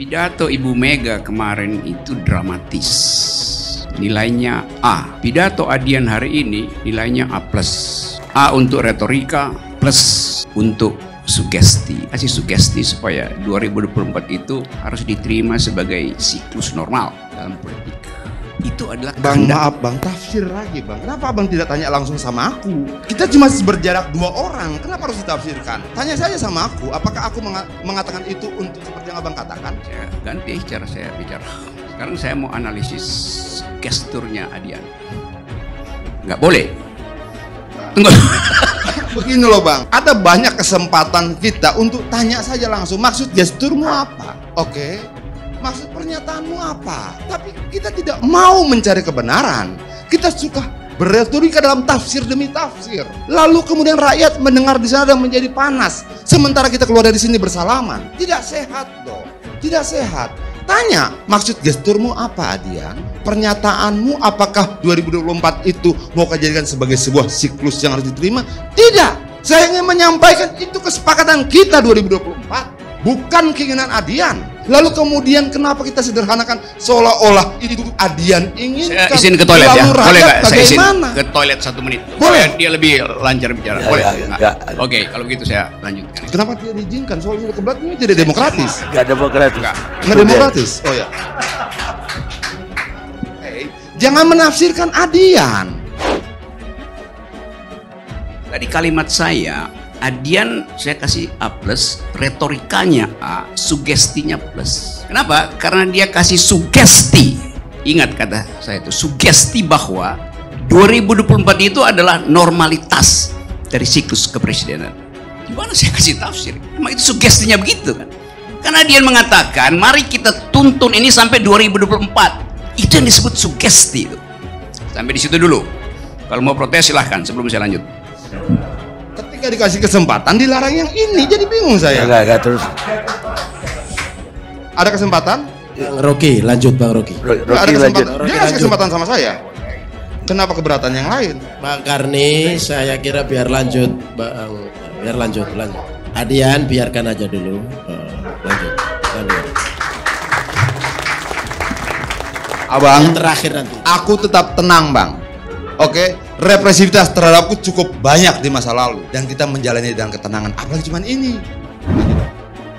Pidato Ibu Mega kemarin itu dramatis. Nilainya A. Pidato Adian hari ini nilainya A+. A untuk retorika, plus untuk sugesti. Kasih sugesti supaya 2024 itu harus diterima sebagai siklus normal dalam politik. Itu adalah Bang, maaf Bang, tafsir lagi Bang. Kenapa Abang tidak tanya langsung sama aku? Kita cuma berjarak 2 orang, kenapa harus ditafsirkan? Tanya saja sama aku, apakah aku mengatakan itu untuk seperti yang Abang katakan? Saya ganti cara saya bicara. Sekarang saya mau analisis gesturnya Adian. Nggak boleh. Tunggu. Begini loh Bang, ada banyak kesempatan kita untuk tanya saja langsung, maksud gesturmu apa? Oke. Maksud pernyataanmu apa? Tapi kita tidak mau mencari kebenaran. Kita suka berretorika dalam tafsir demi tafsir. Lalu kemudian rakyat mendengar di sana dan menjadi panas. Sementara kita keluar dari sini bersalaman. Tidak sehat dong. Tidak sehat. Tanya, maksud gesturmu apa Adian? Pernyataanmu apakah 2024 itu mau kau jadikan sebagai sebuah siklus yang harus diterima? Tidak. Saya ingin menyampaikan itu kesepakatan kita 2024. Bukan keinginan Adian. Lalu kemudian kenapa kita sederhanakan seolah-olah itu Adian ingin? Saya izin ke toilet ya. Boleh nggak? Saya izin ke toilet 1 menit. Boleh. Dia lebih lancar bicara. Boleh. Oke, kalau begitu saya lanjutkan. Kenapa tidak diizinkan? Soalnya kebetulan ini tidak demokratis. Nggak demokratis. Nggak demokratis. Oh ya. Jangan menafsirkan Adian. Tadi kalimat saya, Adian saya kasih A+, retorikanya A, sugestinya plus. Kenapa? Karena dia kasih sugesti. Ingat kata saya itu, sugesti bahwa 2024 itu adalah normalitas dari siklus kepresidenan. Gimana saya kasih tafsir? Emang itu sugestinya begitu kan? Karena Adian mengatakan, mari kita tuntun ini sampai 2024. Itu yang disebut sugesti itu. Sampai di situ dulu. Kalau mau protes silahkan sebelum saya lanjut. Ketika dikasih kesempatan dilarang yang ini, jadi bingung saya. Enggak terus. Ada kesempatan? Rocky, lanjut Bang Rocky. Ada kesempatan. Dia kasih kesempatan sama saya. Kenapa keberatan yang lain? Bang Karni, saya kira biar lanjut, Bang. Biar lanjut. Adian biarkan aja dulu. Lanjut. Abang, yang terakhir nanti. Aku tetap tenang Bang. Oke, represivitas terhadapku cukup banyak di masa lalu dan kita menjalani dengan ketenangan. Apalagi cuman ini.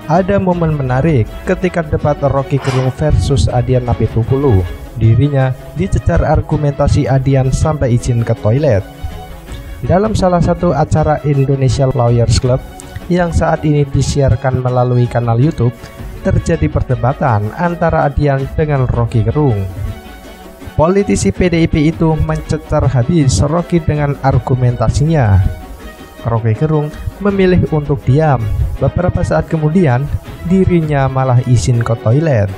Ada momen menarik ketika debat Rocky Gerung versus Adian Apitupulu. Dirinya dicecar argumentasi Adian sampai izin ke toilet. Dalam salah satu acara Indonesia Lawyers Club yang saat ini disiarkan melalui kanal YouTube, terjadi perdebatan antara Adian dengan Rocky Gerung. Politisi PDIP itu mencecar habis Rocky dengan argumentasinya. Rocky Gerung memilih untuk diam. Beberapa saat kemudian, dirinya malah izin ke toilet.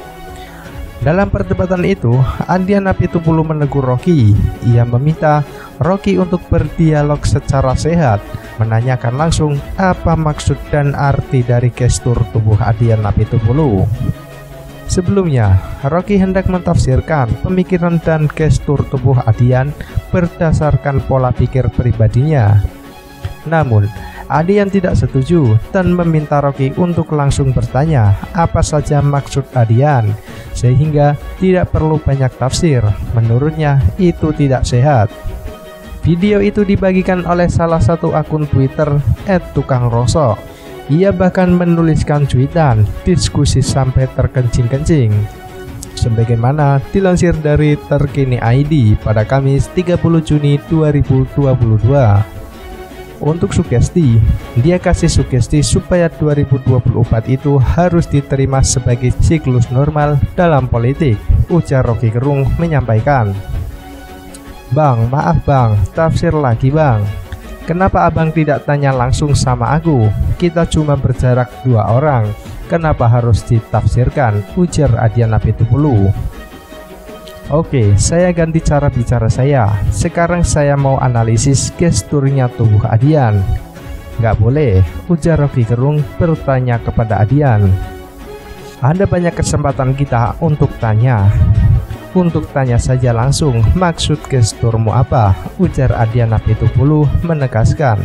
Dalam perdebatan itu, Adian Apitupulu menegur Rocky. Ia meminta Rocky untuk berdialog secara sehat, menanyakan langsung apa maksud dan arti dari gestur tubuh Adian Apitupulu. Sebelumnya, Rocky hendak mentafsirkan pemikiran dan gestur tubuh Adian berdasarkan pola pikir pribadinya. Namun, Adian tidak setuju dan meminta Rocky untuk langsung bertanya apa saja maksud Adian, sehingga tidak perlu banyak tafsir. Menurutnya, itu tidak sehat. Video itu dibagikan oleh salah satu akun Twitter @tukangrosok. Ia bahkan menuliskan cuitan, diskusi sampai terkencing-kencing. Sebagaimana dilansir dari Terkini ID pada Kamis 30 Juni 2022. Untuk sugesti, dia kasih sugesti supaya 2024 itu harus diterima sebagai siklus normal dalam politik, ujar Rocky Gerung menyampaikan. Bang, maaf bang, tafsir lagi bang. Kenapa abang tidak tanya langsung sama aku? Kita cuma berjarak 2 orang. Kenapa harus ditafsirkan? Ujar Adian Apitupulu. Oke, saya ganti cara bicara saya. Sekarang saya mau analisis gesturnya tubuh Adian. Nggak boleh, ujar Rocky Gerung bertanya kepada Adian. Ada banyak kesempatan kita untuk tanya. Untuk tanya saja langsung, maksud gesturmu apa? Ujar Adian Apitupulu menegaskan.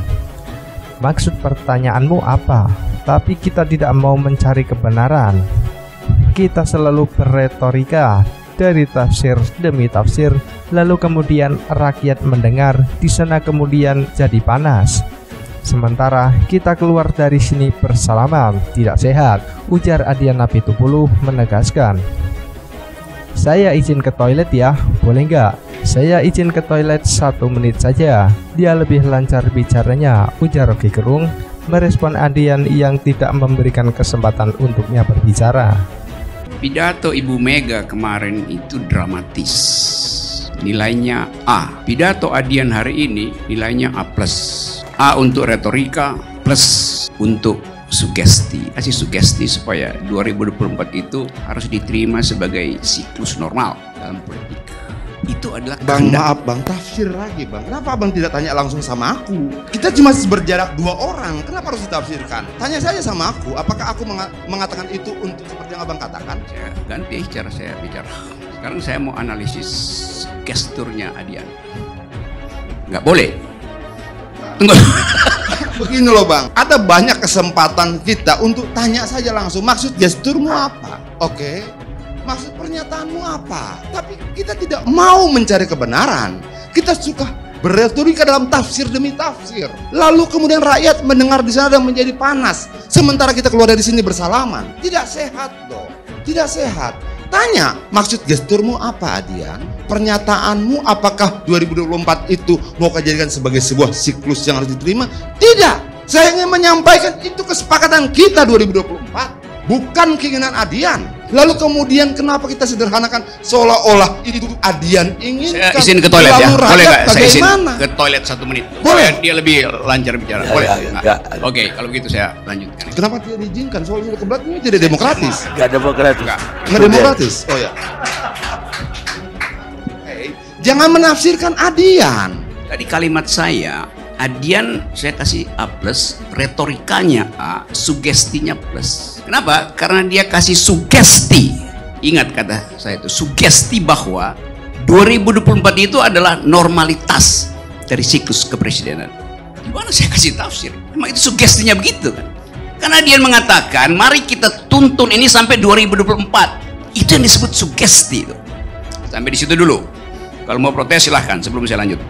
Maksud pertanyaanmu apa? Tapi kita tidak mau mencari kebenaran. kita selalu berretorika dari tafsir demi tafsir, lalu kemudian rakyat mendengar, di sana kemudian jadi panas. Sementara kita keluar dari sini bersalaman, tidak sehat, ujar Adian Napitupulu menegaskan. Saya izin ke toilet ya, boleh nggak? Saya izin ke toilet 1 menit saja. Dia lebih lancar bicaranya, ujar Rocky Gerung merespon Adian yang tidak memberikan kesempatan untuknya berbicara. Pidato Ibu Mega kemarin itu dramatis. Nilainya A. Pidato Adian hari ini nilainya A+. A untuk retorika, plus untuk sugesti. Kasih sugesti supaya 2024 itu harus diterima sebagai siklus normal dalam politik. Itu adalah Bang, maaf Bang, tafsir lagi Bang. Kenapa Abang tidak tanya langsung sama aku? Kita cuma berjarak 2 orang, kenapa harus ditafsirkan? Tanya saja sama aku, apakah aku mengatakan itu untuk seperti yang Abang katakan? Saya ganti cara saya bicara. Sekarang saya mau analisis gesturnya Adian. Nggak boleh. Tunggu. Begini loh Bang, ada banyak kesempatan kita untuk tanya saja langsung, maksud gesturmu apa? Oke. Maksud pernyataanmu apa? Tapi kita tidak mau mencari kebenaran. Kita suka berretorika dalam tafsir demi tafsir. Lalu kemudian rakyat mendengar di sana dan menjadi panas. Sementara kita keluar dari sini bersalaman. Tidak sehat dong. Tidak sehat. Tanya, maksud gesturmu apa Adian? Pernyataanmu apakah 2024 itu mau kejadikan sebagai sebuah siklus yang harus diterima? Tidak. Saya ingin menyampaikan itu kesepakatan kita 2024. Bukan keinginan Adian. Lalu kemudian kenapa kita sederhanakan seolah-olah itu Adian inginkan? Saya izin ke toilet ya. Boleh nggak? Saya izin Bagaimana? ke toilet 1 menit. Boleh. Dia lebih lancar bicara. Ya, Boleh. ya, Nah, ya. Oke, kalau begitu saya lanjutkan. Kenapa tidak diizinkan? Soalnya kebetulan ini tidak demokratis. Gak demokratis. Nggak demokratis. Oh ya. Jangan menafsirkan Adian. Tadi kalimat saya, Adian saya kasih A+, retorikanya A, sugestinya plus. Kenapa? Karena dia kasih sugesti. Ingat kata saya itu, sugesti bahwa 2024 itu adalah normalitas dari siklus kepresidenan. Gimana saya kasih tafsir? Memang itu sugestinya begitu kan? Karena dia mengatakan, mari kita tuntun ini sampai 2024. Itu yang disebut sugesti itu. Sampai di situ dulu. Kalau mau protes silahkan sebelum saya lanjut.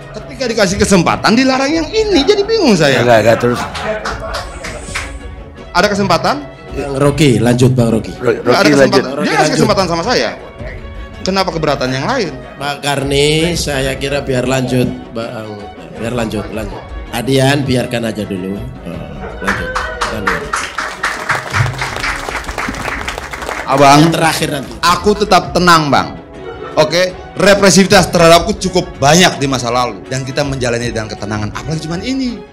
Ketika dikasih kesempatan dilarang yang ini, jadi bingung saya. Enggak terus. Ada kesempatan? Yang Rocky, lanjut Bang Rocky. Nggak ada Rocky lanjut. kesempatan. Dia kasih kesempatan sama saya. Kenapa keberatan yang lain? Pak Karni, saya kira biar lanjut Bang, biar lanjut. Adian biarkan aja dulu. Lanjut. Abang, Yang terakhir nanti. aku tetap tenang Bang. Oke, represivitas terhadapku cukup banyak di masa lalu dan kita menjalani dengan ketenangan. Apalagi cuman ini.